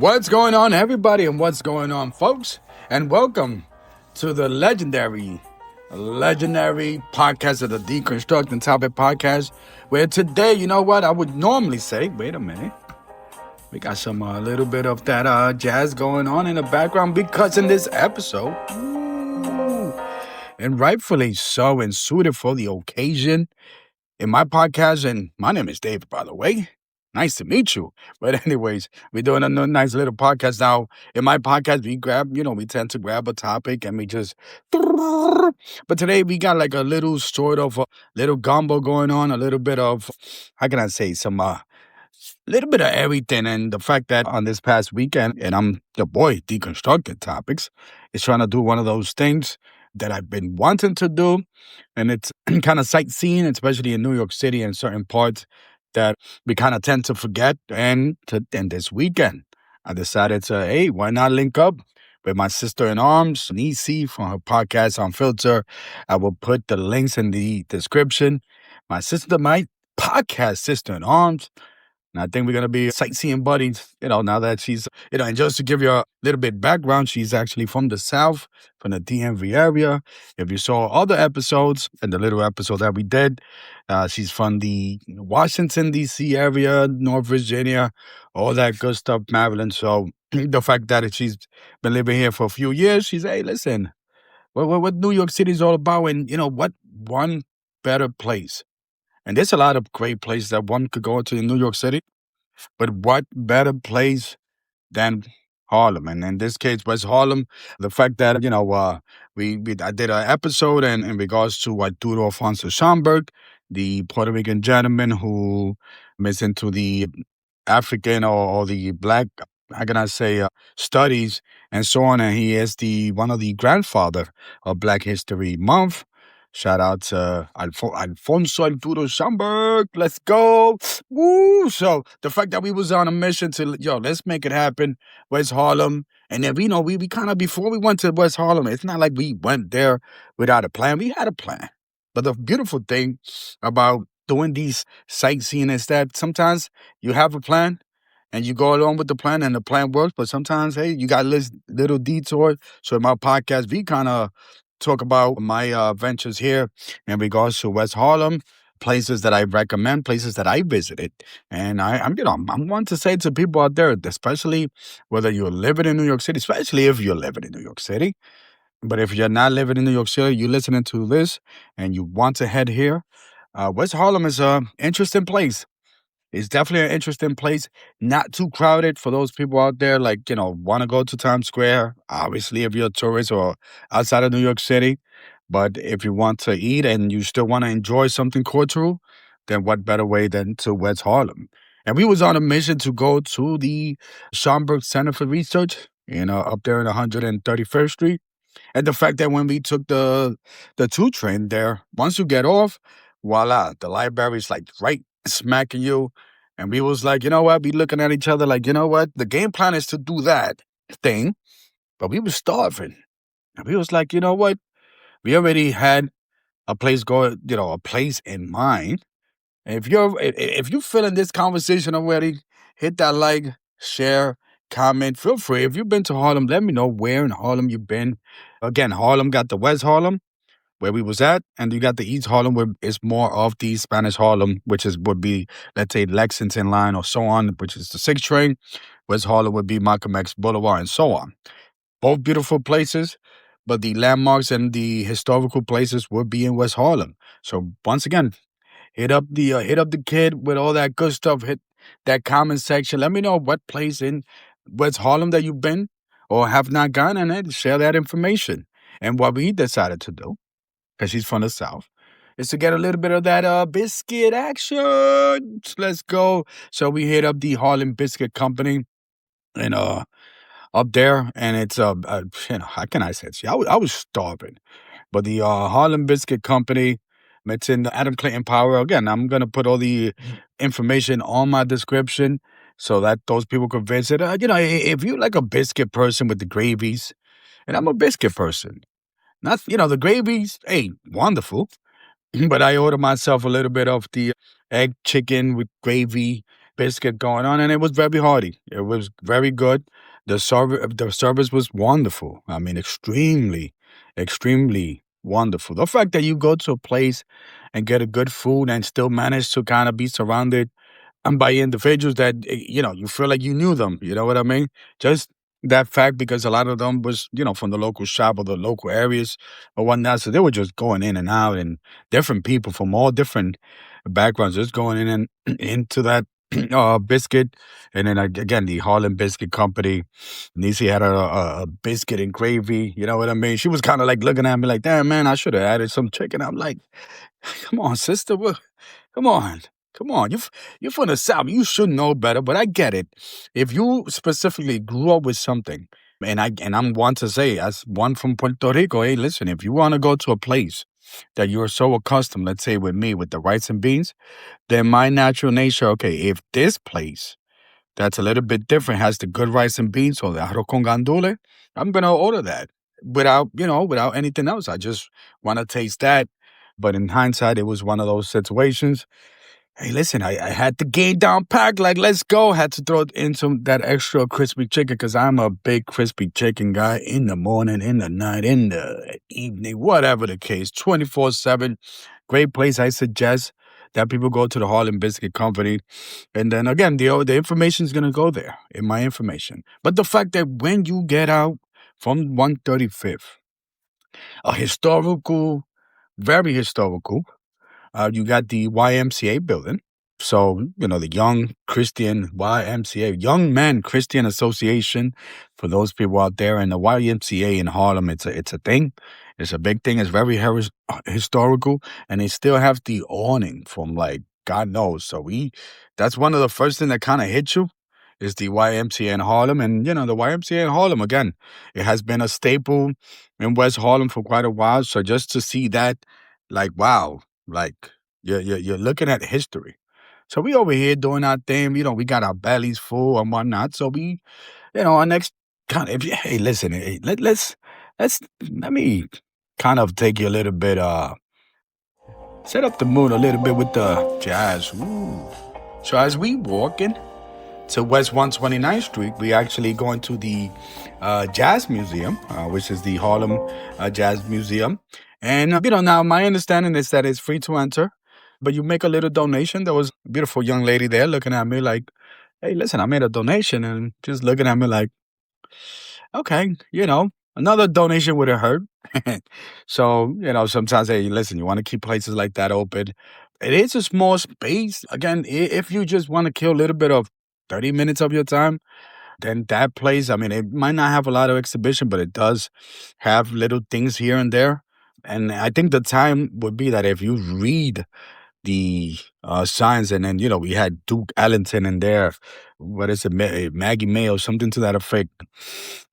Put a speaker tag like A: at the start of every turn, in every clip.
A: What's going on, everybody, and what's going on, folks? And welcome to the legendary podcast of the D-constructing Topic podcast, where today, you know what, I would normally say, wait a minute, we got some little bit of that jazz going on in the background because in this episode, and rightfully so and suited for the occasion, in my podcast, and my name is David, by the way. Nice to meet you. But anyways, we're doing a nice little podcast now. In my podcast, we tend to grab a topic and we just. But today we got like a little sort of a little gumbo going on, a little bit of, how can I say, some little bit of everything. And the fact that on this past weekend, and I'm the boy, Deconstructed Topics, is trying to do one of those things that I've been wanting to do. And it's kind of sightseeing, especially in New York City and certain parts that we kind of tend to forget. And this weekend, I decided to, hey, why not link up with my sister in arms, Niecys, from her podcast Unfiltered. I will put the links in the description. My podcast sister in arms. And I think we're going to be sightseeing buddies, now that she's, and just to give you a little bit background, she's actually from the South, from the DMV area. If you saw other episodes and the little episode that we did, she's from the Washington, D.C. area, North Virginia, all that good stuff, Maryland. So the fact that she's been living here for a few years, she's, hey, listen, what New York City is all about, and, what one better place. And there's a lot of great places that one could go to in New York City, but what better place than Harlem? And in this case, West Harlem. The fact that I did an episode in regards to Arturo Alfonso Schomburg, the Puerto Rican gentleman who is into the African or the Black, how can I say, studies and so on, and he is one of the grandfather of Black History Month. Shout out to Alfonso Arturo Schomburg. Let's go. Woo. So the fact that we was on a mission to, let's make it happen. West Harlem. And then, we kind of, before we went to West Harlem, it's not like we went there without a plan. We had a plan. But the beautiful thing about doing these sightseeing is that sometimes you have a plan and you go along with the plan and the plan works. But sometimes, hey, you got little detour. So in my podcast, we kind of talk about my ventures here in regards to West Harlem, places that I recommend, places that I visited. And I'm one to say to people out there, especially whether you're living in New York City, especially if you're living in New York City. But if you're not living in New York City, you're listening to this and you want to head here, West Harlem is an interesting place. It's definitely an interesting place. Not too crowded for those people out there, want to go to Times Square. Obviously, if you're a tourist or outside of New York City. But if you want to eat and you still want to enjoy something cultural, then what better way than to West Harlem? And we was on a mission to go to the Schomburg Center for Research, up there in 131st Street. And the fact that when we took the 2 train there, once you get off, voila, the library's like right smacking you. And we was like, you know what? We looking at each other like, you know what? The game plan is to do that thing. But we was starving. And we was like, you know what? We already had a place a place in mind. And if you feeling this conversation already, hit that like, share, comment. Feel free. If you've been to Harlem, let me know where in Harlem you've been. Again, Harlem got the West Harlem, where we was at, and you got the East Harlem, where it's more of the Spanish Harlem, which would be, let's say, Lexington line or so on, which is the 6th train. West Harlem would be Malcolm X Boulevard and so on. Both beautiful places, but the landmarks and the historical places would be in West Harlem. So once again, hit up the kid with all that good stuff. Hit that comment section. Let me know what place in West Harlem that you've been or have not gone, and share that information. And what we decided to do, because she's from the South, is to get a little bit of that biscuit action. Let's go. So we hit up the Harlem Biscuit Company and up there, and it's how can I say it? See, I was starving, but the Harlem Biscuit Company, it's in Adam Clayton Power. Again, I'm gonna put all the information on my description so that those people could visit. If you're like a biscuit person with the gravies, and I'm a biscuit person. Not, the gravies, hey, wonderful. But I ordered myself a little bit of the egg chicken with gravy biscuit going on, and it was very hearty. It was very good. The service was wonderful. I mean, extremely, extremely wonderful. The fact that you go to a place and get a good food and still manage to kind of be surrounded and by individuals that you feel like you knew them. You know what I mean? Just that fact, because a lot of them was from the local shop or the local areas or whatnot, so they were just going in and out, and different people from all different backgrounds just going in and into that biscuit. And then again, the Harlem Biscuit Company. Niecey had a biscuit and gravy. You know what I mean? She was kind of like looking at me like, "Damn, man, I should have added some chicken." I'm like, "Come on, sister. Come on. Come on. You're from the South. You should know better." But I get it. If you specifically grew up with something, and I'm one to say, as one from Puerto Rico, hey, listen, if you want to go to a place that you're so accustomed, let's say with me, with the rice and beans, then my natural nature, okay, if this place that's a little bit different has the good rice and beans or the arroz con gandule, I'm gonna order that without anything else. I just want to taste that. But in hindsight, it was one of those situations. Hey, listen, I had the game down packed. Like, let's go. Had to throw in some that extra crispy chicken because I'm a big crispy chicken guy in the morning, in the night, in the evening, whatever the case, 24/7. Great place. I suggest that people go to the Harlem Biscuit Company. And then again, the information is going to go there in my information. But the fact that when you get out from 135th, a historical, very historical, you got the YMCA building. So, the Young Christian YMCA, Young Men Christian Association, for those people out there. And the YMCA in Harlem, it's a thing. It's a big thing. It's very historical. And they still have the awning from like, God knows. So that's one of the first thing that kind of hit you is the YMCA in Harlem. And, the YMCA in Harlem, again, it has been a staple in West Harlem for quite a while. So just to see that, like, wow, like you're looking at history. So we over here doing our thing. We got our bellies full and whatnot. So our next kind of, hey, listen, hey, let me kind of take you a little bit, set up the mood a little bit with the jazz. Ooh. So as we walking to West 129th Street, we actually going to the Jazz Museum, which is the Harlem Jazz Museum. And, now my understanding is that it's free to enter, but you make a little donation. There was a beautiful young lady there looking at me like, hey, listen, I made a donation, and just looking at me like, okay, another donation would have hurt. So, sometimes, hey, listen, you want to keep places like that open. It is a small space. Again, if you just want to kill a little bit of 30 minutes of your time, then that place, I mean, it might not have a lot of exhibition, but it does have little things here and there. And I think the time would be that if you read the signs, and then we had Duke Ellington in there. What is it, Maggie May or something to that effect.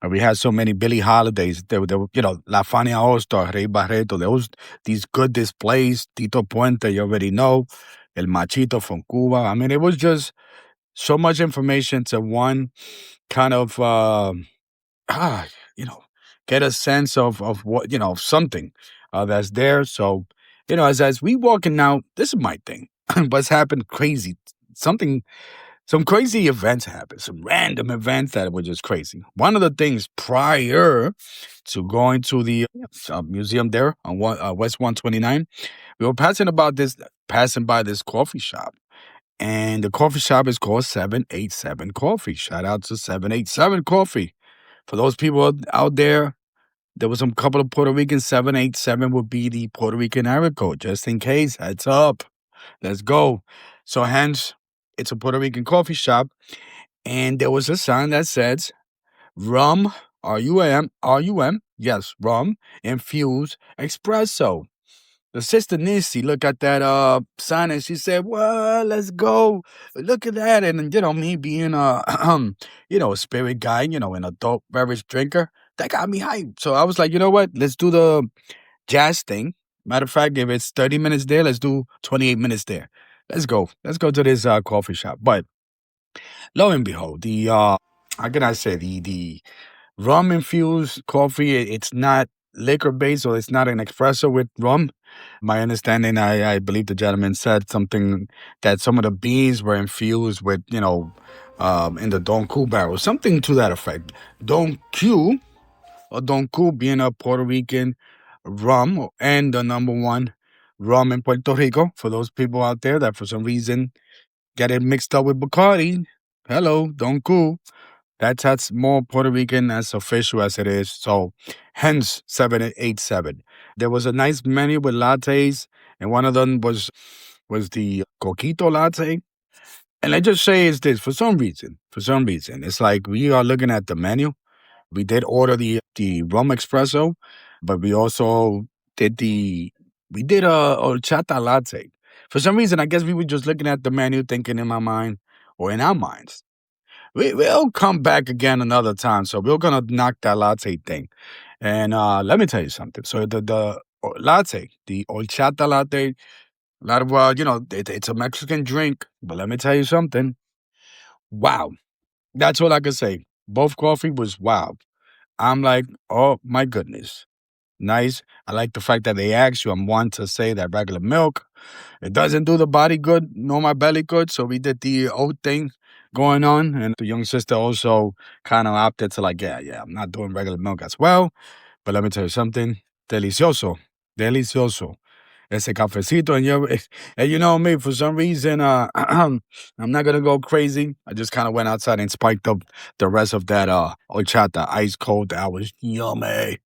A: We had so many Billie Holidays. There were, La Fania All Star, Rey Barreto. There was these good displays. Tito Puente, you already know. El Machito from Cuba. I mean, it was just so much information to one kind of ah, you know, get a sense of what, something that's there. So, as we walking now, this is my thing. What's happened crazy. Some crazy events happened, some random events that were just crazy. One of the things prior to going to the museum there on West 129, we were passing by this coffee shop. And the coffee shop is called 787 Coffee. Shout out to 787 Coffee. For those people out there, there was some couple of Puerto Ricans. 787 would be the Puerto Rican area code, just in case. Heads up. Let's go. So hence, it's a Puerto Rican coffee shop. And there was a sign that says, rum, R-U-M, yes, rum, infused espresso. The sister Niecys looked at that sign and she said, well, let's go. Look at that. And, me being a, a spirit guy, an adult beverage drinker, that got me hyped. So I was like, you know what? Let's do the jazz thing. Matter of fact, if it's 30 minutes there, let's do 28 minutes there. Let's go. Let's go to this coffee shop. But lo and behold, how can I say, the rum infused coffee, it's not liquor based, so it's not an espresso with rum. My understanding, I believe the gentleman said something that some of the beans were infused with, in the Don Q barrel, something to that effect. Don Q, or Don Q being a Puerto Rican rum and the number one rum in Puerto Rico. For those people out there that for some reason get it mixed up with Bacardi, hello, Don Q. That's more Puerto Rican as official as it is. So, hence 787. There was a nice menu with lattes, and one of them was the coquito latte. And I just say is this for some reason, it's like we are looking at the menu. We did order the rum espresso, but we also did the we did a horchata latte. For some reason, I guess we were just looking at the menu, thinking in my mind or in our minds we'll come back again another time. So we're gonna knock that latte thing. And let me tell you something. So the latte, the horchata latte, a lot of it's a Mexican drink. But let me tell you something. Wow, that's all I can say. Both coffee was wow. I'm like, oh my goodness, nice. I like the fact that they asked you. I'm one to say that regular milk, it doesn't do the body good nor my belly good. So we did the oat thing going on. And the young sister also kind of opted to like, yeah, I'm not doing regular milk as well. But let me tell you something. Delicioso. Delicioso. Ese cafecito. And you know me, for some reason, I'm not going to go crazy. I just kind of went outside and spiked up the rest of that horchata, ice cold. That was yummy.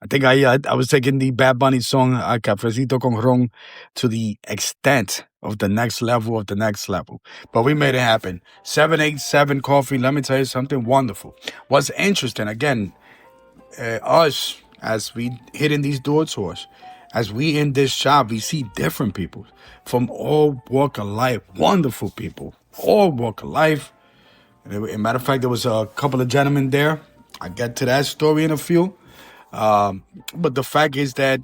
A: I think I was taking the Bad Bunny song Cafecito con Ron to the extent of the next level of the next level. But we made it happen. 787 coffee, let me tell you something wonderful. What's interesting, again, us, as we hitting these door tours, as we in this shop, we see different people from all walk of life, wonderful people, all walk of life. As a matter of fact, there was a couple of gentlemen there. I'll get to that story in a few. But the fact is that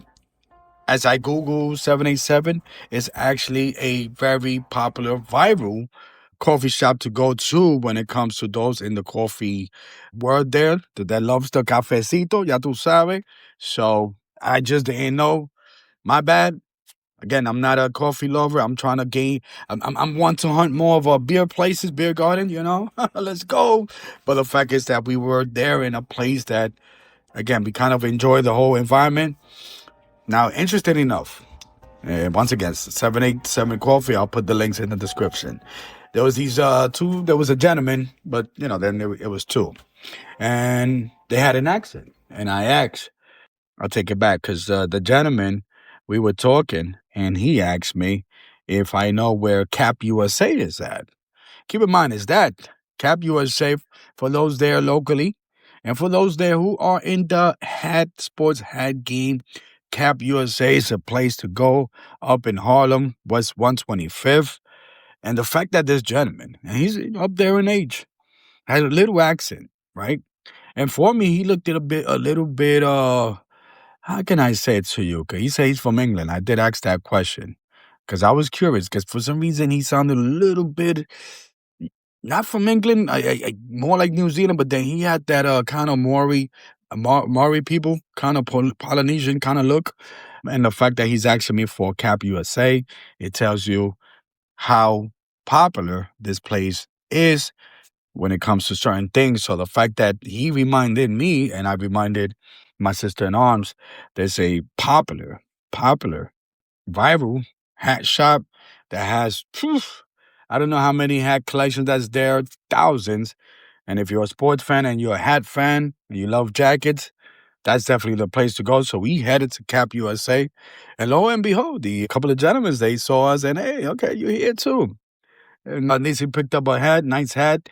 A: as I Google 787, it's actually a very popular, viral coffee shop to go to when it comes to those in the coffee world there that loves the cafecito, ya tú sabes. So I just didn't know. My bad. Again, I'm not a coffee lover. I'm trying to gain. I'm want to hunt more of a beer places, beer garden. Let's go. But the fact is that we were there in a place that, again, we kind of enjoy the whole environment. Now, interesting enough, once again, 787 coffee. I'll put the links in the description. There was these two. There was a gentleman, but then it was two, and they had an accent. And I asked, I'll take it back because the gentleman, we were talking, and he asked me if I know where Cap USA is at. Keep in mind, is that Cap USA for those there locally, and for those there who are in the sports hat game. Cap USA is a place to go up in Harlem, West 125th. And the fact that this gentleman, and he's up there in age, has a little accent, right? And for me, he looked at a little bit, how can I say it to you? Because he said he's from England. I did ask that question because I was curious because for some reason he sounded a little bit not from England, more like New Zealand, but then he had that kind of Maori people, kind of Polynesian kind of look. And the fact that he's asking me for Cap USA, it tells you how popular this place is when it comes to certain things. So the fact that he reminded me and I reminded my sister in arms, there's a popular, viral hat shop that has, I don't know how many hat collections that's there, thousands. And if you're a sports fan and you're a hat fan and you love jackets, that's definitely the place to go. So we headed to Cap USA. And lo and behold, the couple of gentlemen, they saw us and, hey, okay, you're here too. And Niecys picked up a hat, nice hat.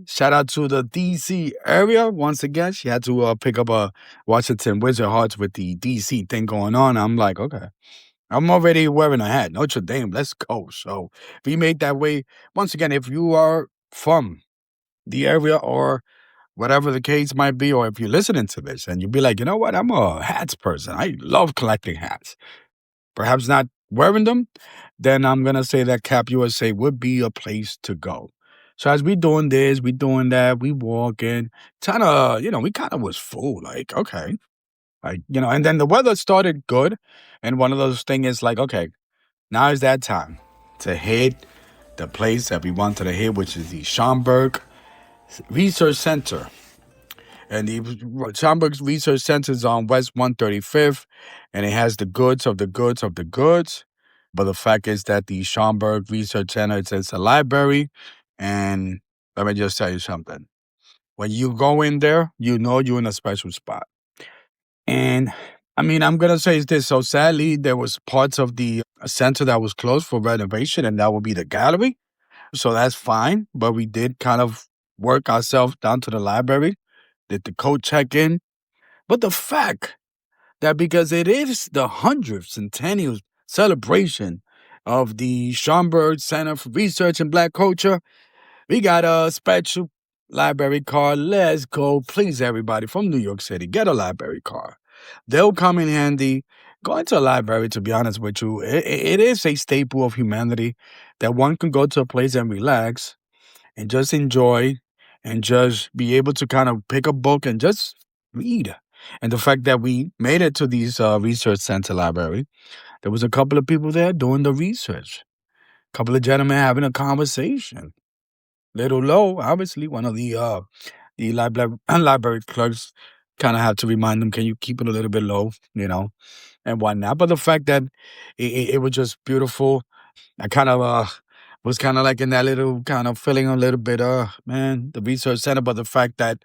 A: Shout out to the DC area. Once again, she had to pick up a Washington Wizard Hearts with the DC thing going on. I'm like, okay, I'm already wearing a hat. Notre Dame, let's go. So we made that way. Once again, if you are from the area or whatever the case might be, or if you're listening to this and you'd be like, you know what, I'm a hats person. I love collecting hats. Perhaps not wearing them, then I'm going to say that Cap USA would be a place to go. So as we doing this, we doing that, we walking, we kind of was full. Like, okay, And then the weather started good. And one of those things is like, okay, now is that time to hit the place that we wanted to hit, which is the Schomburg Research Center. And the Schomburg Research Center is on West 135th, and it has the goods of the goods of the goods. But the fact is that the Schomburg Research Center, it's a library. And let me just tell you something. When you go in there, you know you're in a special spot. And I mean, I'm gonna say this. So sadly, there was parts of the center that was closed for renovation, and that would be the gallery. So that's fine. But we did kind of work ourselves down to the library, did the coat check-in. But the fact that because it is the 100th centennial celebration of the Schomburg Center for Research in Black Culture, we got a special library card. Let's go. Please, everybody from New York City, get a library card. They'll come in handy. Going to a library, to be honest with you, it is a staple of humanity that one can go to a place and relax and just enjoy and just be able to kind of pick a book and just read. And the fact that we made it to these research center library, there was a couple of people there doing the research, a couple of gentlemen having a conversation. Little low, obviously, one of the library clerks kind of had to remind them, can you keep it a little bit low, and whatnot. But the fact that it was just beautiful, I kind of was kind of like in that little kind of feeling a little bit, man, the research center. But the fact that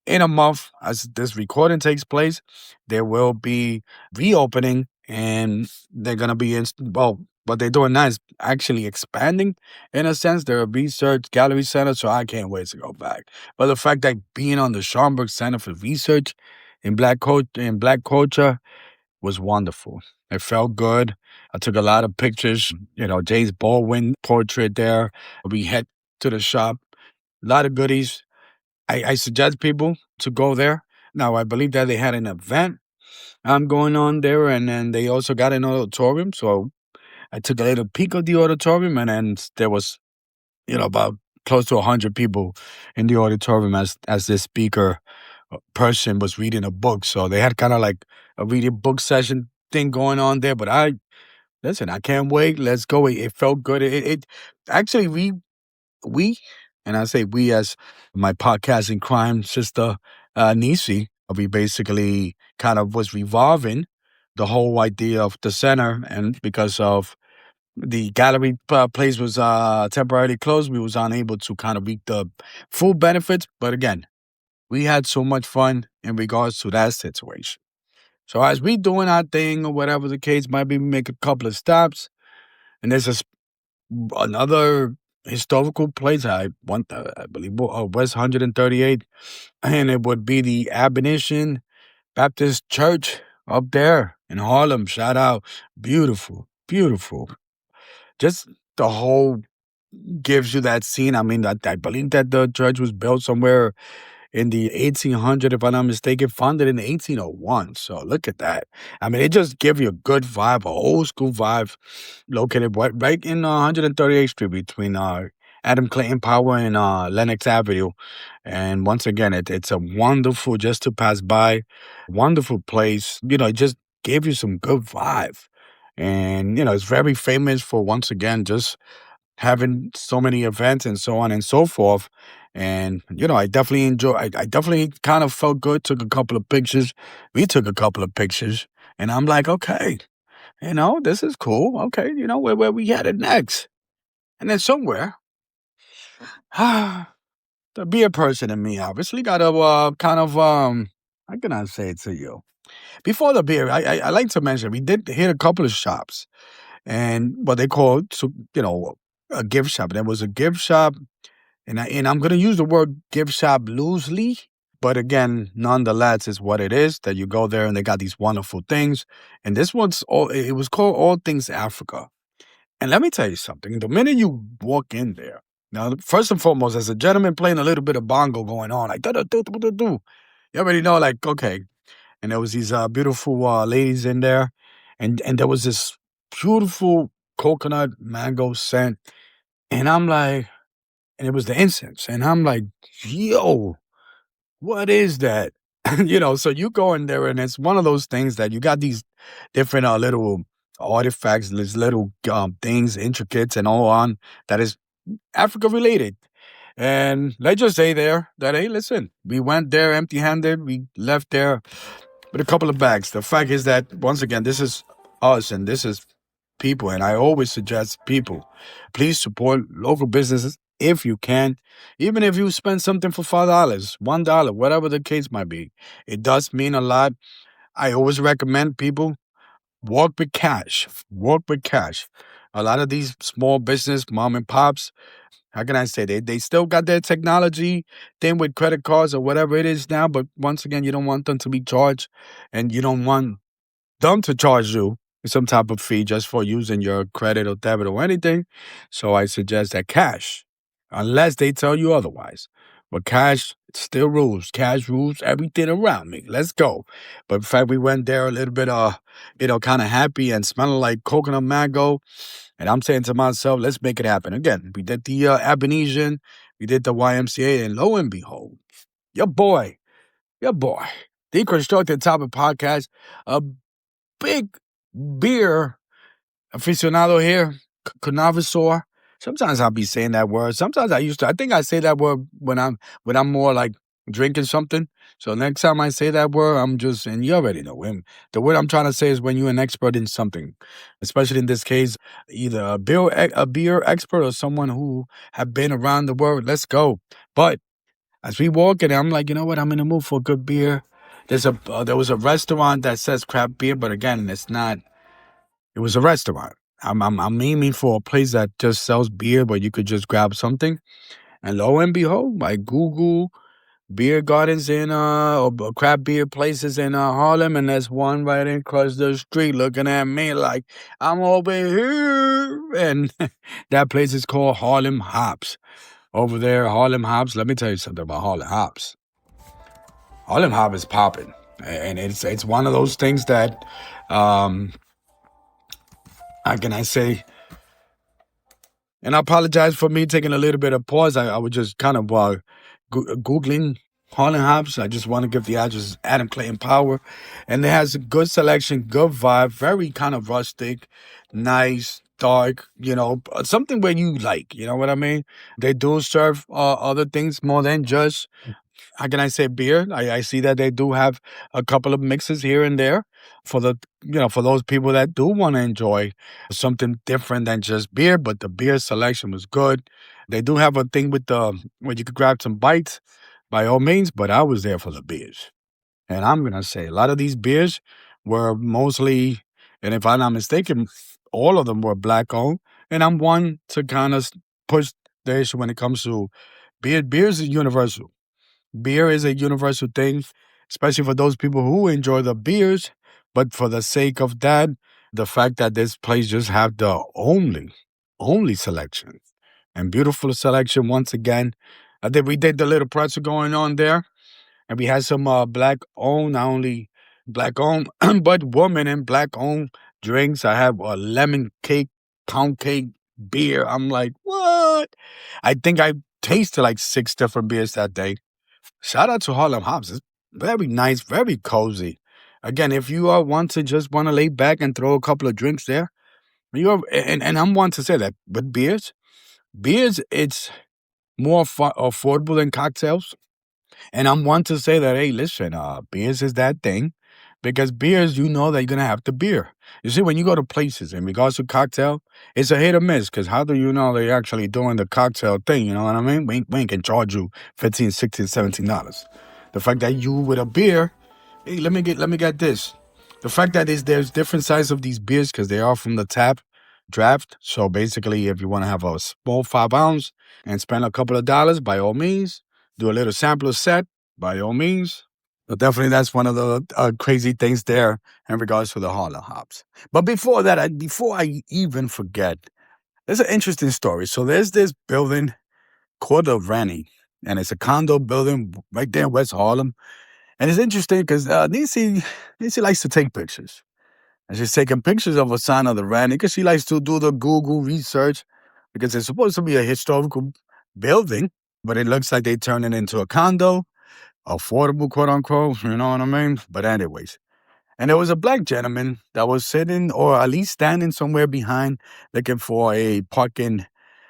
A: in a month, as this recording takes place, there will be reopening and they're going to be well, what they're doing now is actually expanding in a sense. They're a research gallery center, so I can't wait to go back. But the fact that being on the Schomburg Center for Research in Black culture was wonderful. It felt good. I took a lot of pictures, James Baldwin portrait there. We head to the shop. A lot of goodies. I suggest people to go there. Now, I believe that they had an event going on there, and then they also got an auditorium. So I took a little peek of the auditorium, and then there was, about close to 100 people in the auditorium as this speaker person was reading a book. So they had kind of like a reading book session thing going on there. But listen, I can't wait. Let's go. It felt good. It actually, we, and I say we as my podcasting crime sister, Niecys, we basically kind of was revolving the whole idea of the center. And because of the gallery place was temporarily closed, we was unable to kind of reap the full benefits. But again, we had so much fun in regards to that situation. So as we doing our thing or whatever the case might be, we make a couple of stops. And there's another historical place I believe, West 138. And it would be the Abolition Baptist Church up there in Harlem. Shout out. Beautiful, beautiful. Just the whole gives you that scene. I mean, I believe that the church was built somewhere in the 1800, if I'm not mistaken, founded in 1801. So look at that. I mean, it just gives you a good vibe, a old school vibe, located right in 138th Street between Adam Clayton Power and Lenox Avenue. And once again, it's a wonderful, just to pass by, wonderful place. It just gave you some good vibe. And, it's very famous for, once again, just having so many events and so on and so forth. And, I definitely I definitely kind of felt good, took a couple of pictures. We took a couple of pictures. And I'm like, okay, this is cool. Okay, where we headed next? And then somewhere, the beer person in me obviously got to kind of, how can I say it to you? Before the beer, I like to mention, we did hit a couple of shops and what they call, a gift shop. There was a gift shop, and I'm going to use the word gift shop loosely, but again, nonetheless, is what it is. That you go there and they got these wonderful things. And this one's it was called All Things Africa. And let me tell you something. The minute you walk in there, now first and foremost, as a gentleman playing a little bit of bongo going on, like do do do do do do. You already know, like okay. And there was these beautiful ladies in there, and there was this beautiful coconut mango scent. And I'm like, and it was the incense. And I'm like, yo, what is that? So you go in there and it's one of those things that you got these different little artifacts, these little things, intricates and all on that is Africa related. And let's just say there that, hey, listen, we went there empty handed. We left there with a couple of bags. The fact is that, once again, this is us and this is people. And I always suggest people, please support local businesses if you can. Even if you spend something for $5, $1, whatever the case might be, it does mean a lot. I always recommend people walk with cash. Walk with cash. A lot of these small business mom and pops, how can I say, they still got their technology thing with credit cards or whatever it is now, but once again, you don't want them to be charged, and you don't want them to charge you some type of fee just for using your credit or debit or anything. So I suggest that cash, unless they tell you otherwise. But cash still rules. Cash rules everything around me. Let's go. But in fact, we went there a little bit, kind of happy and smelling like coconut mango. And I'm saying to myself, let's make it happen. Again, we did the Abenesian, we did the YMCA, and lo and behold, your boy, your boy, Deconstructed Topic Podcast, a big beer aficionado here, connoisseur. Sometimes I'll be saying that word. Sometimes I used to. I think I say that word when I'm more like drinking something. So next time I say that word, I'm just, and you already know him. The word I'm trying to say is when you're an expert in something, especially in this case, either a beer expert or someone who have been around the world. Let's go. But as we walk in, I'm like, you know what? I'm in the mood for a good beer. There was a restaurant that says craft beer, but again, it's not. It was a restaurant. I'm aiming for a place that just sells beer, but you could just grab something. And lo and behold, I Google beer gardens in or craft beer places in Harlem, and there's one right across the street looking at me like I'm over here. And that place is called Harlem Hops. Over there, Harlem Hops. Let me tell you something about Harlem Hops. Harlem Hop is popping, and it's one of those things that how can I say? And I apologize for me taking a little bit of pause. I was just kind of Googling Harlem Hops. I just want to give the address Adam Clayton Power. And it has a good selection, good vibe, very kind of rustic, nice, dark, something where you like, you know what I mean? They do serve other things more than just, how can I say, beer. I see that they do have a couple of mixes here and there for for those people that do want to enjoy something different than just beer, but the beer selection was good. They do have a thing with where you could grab some bites by all means, but I was there for the beers. And I'm going to say a lot of these beers were mostly, and if I'm not mistaken, all of them were black owned. And I'm one to kind of push the issue when it comes to beer. Beer is universal. Beer is a universal thing, especially for those people who enjoy the beers. But for the sake of that, the fact that this place just have the only selection and beautiful selection once again. I think we did the little pretzel going on there, and we had some black owned, not only black owned, but woman and black owned drinks. I have a lemon cake, pound cake, beer. I'm like, what? I think I tasted like 6 different beers that day. Shout out to Harlem Hops. It's very nice, very cozy. Again, if you are one to just want to lay back and throw a couple of drinks there, and I'm one to say that. But beers, it's more affordable than cocktails. And I'm one to say that, hey, listen, beers is that thing. Because beers, you know that you're going to have to beer. You see, when you go to places in regards to cocktail, it's a hit or miss. Because how do you know they're actually doing the cocktail thing? You know what I mean? We can charge you $15, $16, $17. The fact that you with a beer, hey, let me get this. The fact that there's different sizes of these beers because they are from the tap draft. So basically, if you want to have a small 5 ounce and spend a couple of dollars, by all means, do a little sampler set, by all means. So definitely that's one of the crazy things there in regards to the Harlem Hops. But before that, before I even forget, there's an interesting story. So there's this building called the Rennie, and it's a condo building right there in West Harlem. And it's interesting because Niecys likes to take pictures. And she's taking pictures of a sign of the Rennie because she likes to do the Google research because it's supposed to be a historical building, but it looks like they turned it into a condo. affordable, quote unquote. You know what I mean? But anyways, and there was a black gentleman that was sitting or at least standing somewhere behind looking for a parking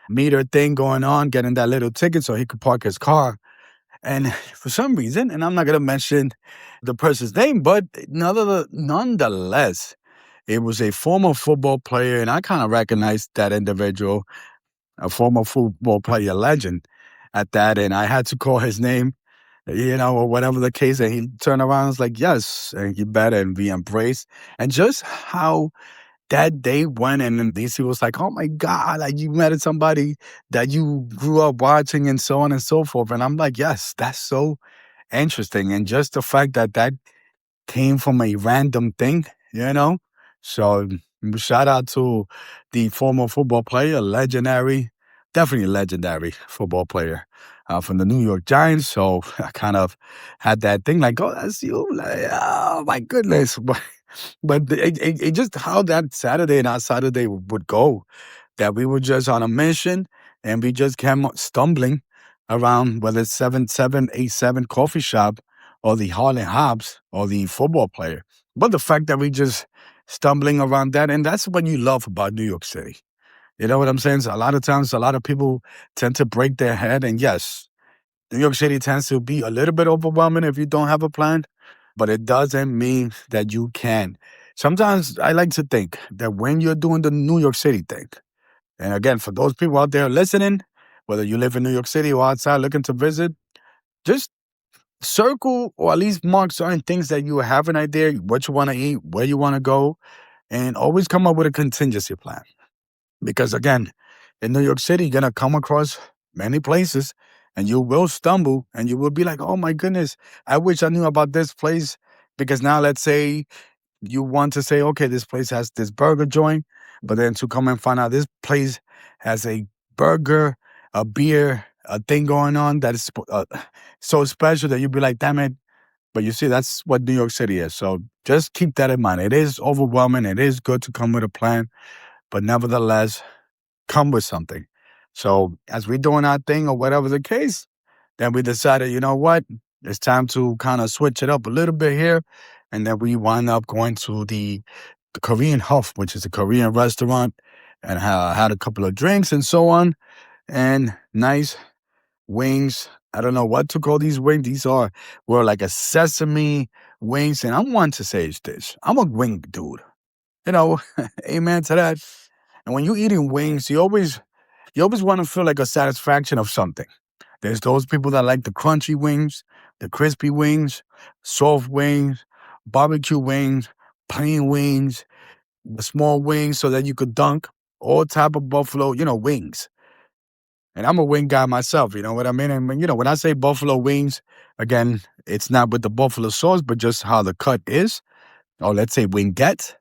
A: meter thing going on, getting that little ticket so he could park his car. And for some reason, and I'm not going to mention the person's name, but nonetheless, it was a former football player, and I kind of recognized that individual, a former football player legend at that. And I had to call his name, or whatever the case. And he turned around and was like, yes, and you better and be embraced. And just how that day went, and then DC was like, oh my God, like you met somebody that you grew up watching and so on and so forth. And I'm like, yes, that's so interesting. And just the fact that that came from a random thing, you know? So shout out to the former football player, definitely legendary football player from the New York Giants. So I kind of had that thing like, oh, that's you. Like, oh my goodness. But it just how that Saturday and our Saturday would go, that we were just on a mission and we just came stumbling around whether it's 7787 coffee shop or the Harlem Hops or the football player. But the fact that we just stumbling around that, and that's what you love about New York City. You know what I'm saying? So a lot of times, a lot of people tend to break their head. And yes, New York City tends to be a little bit overwhelming if you don't have a plan, but it doesn't mean that you can. Sometimes I like to think that when you're doing the New York City thing, and again, for those people out there listening, whether you live in New York City or outside looking to visit, just circle or at least mark certain things that you have an idea, what you want to eat, where you want to go, and always come up with a contingency plan. Because again, in New York City, you're going to come across many places and you will stumble and you will be like, oh my goodness, I wish I knew about this place. Because now let's say you want to say, okay, this place has this burger joint, but then to come and find out this place has a burger, a beer, a thing going on that is so special that you'd be like, damn it. But you see, that's what New York City is. So just keep that in mind. It is overwhelming. It is good to come with a plan, but nevertheless, come with something. So as we're doing our thing or whatever the case, then we decided, you know what? It's time to kind of switch it up a little bit here. And then we wind up going to the Korean Huff, which is a Korean restaurant, and had a couple of drinks and so on. And nice wings. I don't know what to call these wings. Were like a sesame wings. And I want to say it's this. I'm a wing dude. Amen to that. And when you're eating wings, you always want to feel like a satisfaction of something. There's those people that like the crunchy wings, the crispy wings, soft wings, barbecue wings, plain wings, the small wings so that you could dunk, all type of buffalo, wings. And I'm a wing guy myself, you know what I mean? And when I say buffalo wings, again, it's not with the buffalo sauce, but just how the cut is, or let's say wingettes.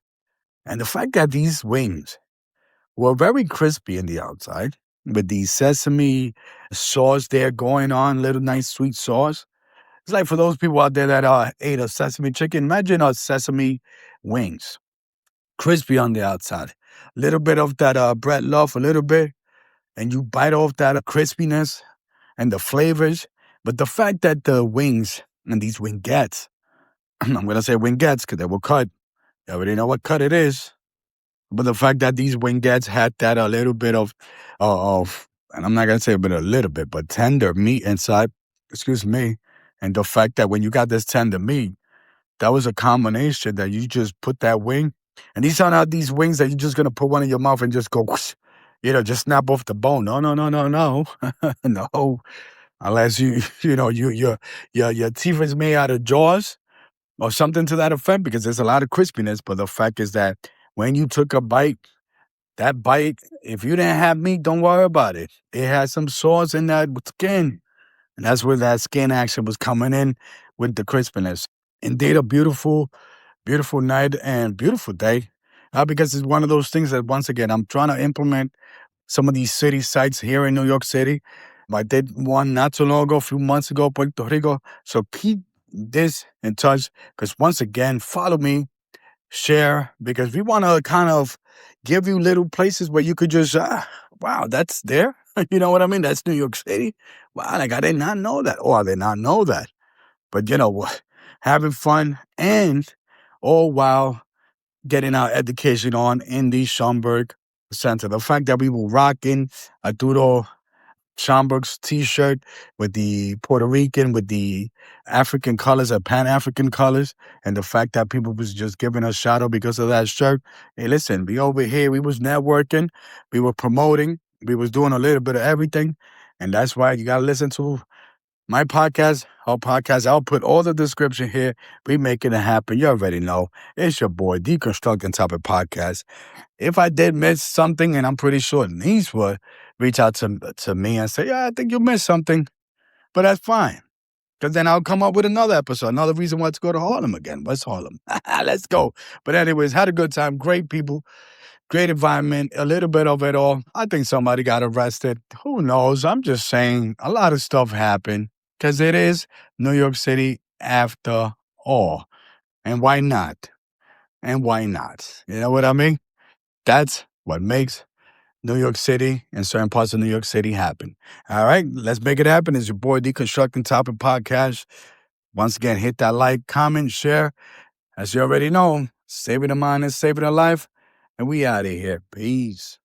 A: And the fact that these wings were very crispy in the outside with the sesame sauce there going on, little nice sweet sauce. It's like for those people out there that ate a sesame chicken, imagine a sesame wings, crispy on the outside. Little bit of that bread loaf, a little bit, and you bite off that crispiness and the flavors. But the fact that the wings and these wingettes, I'm going to say wingettes because they were cut. You already know what cut it is. But the fact that these wingettes had that a little bit of, and I'm not going to say a little bit, but tender meat inside, excuse me. And the fact that when you got this tender meat, that was a combination that you just put that wing. And these are not these wings that you're just going to put one in your mouth and just go, whoosh, just snap off the bone. No, no, no, no, no. No. Unless your teeth is made out of jaws or something to that effect, because there's a lot of crispiness. But the fact is that when you took a bite, that bite, if you didn't have meat, don't worry about it. It had some sauce in that skin. And that's where that skin action was coming in with the crispiness. Indeed, a beautiful, beautiful night and beautiful day. Because it's one of those things that, once again, I'm trying to implement some of these city sites here in New York City. I did one not too long ago, a few months ago, Puerto Rico. So keep this in touch, because once again, follow me, share, because we want to kind of give you little places where you could just, wow, that's there. You know what I mean? That's New York City. Wow, like I did not know that. Or I did not know that. But having fun and all while getting our education on in the Schomburg Center. The fact that we were rocking a Duro Schomburg's t-shirt with the Puerto Rican, with the African colors, Pan-African colors, and the fact that people was just giving us shout out because of that shirt. Hey, listen, we over here, we was networking, we were promoting, we was doing a little bit of everything, and that's why you gotta listen to my podcast, our podcast. I'll put all the description here. We making it happen. You already know. It's your boy, D-constructing Topic Podcast. If I did miss something, and I'm pretty sure Niece would reach out to me and say, yeah, I think you missed something. But that's fine. Because then I'll come up with another episode, another reason why to go to Harlem again. West Harlem. Let's go. But anyways, had a good time. Great people. Great environment. A little bit of it all. I think somebody got arrested. Who knows? I'm just saying a lot of stuff happened. Because it is New York City after all. And why not? And why not? You know what I mean? That's what makes New York City and certain parts of New York City happen. All right, let's make it happen. It's your boy, Deconstructing Topic Podcast. Once again, hit that like, comment, share. As you already know, saving a mind is saving a life. And we out of here. Peace.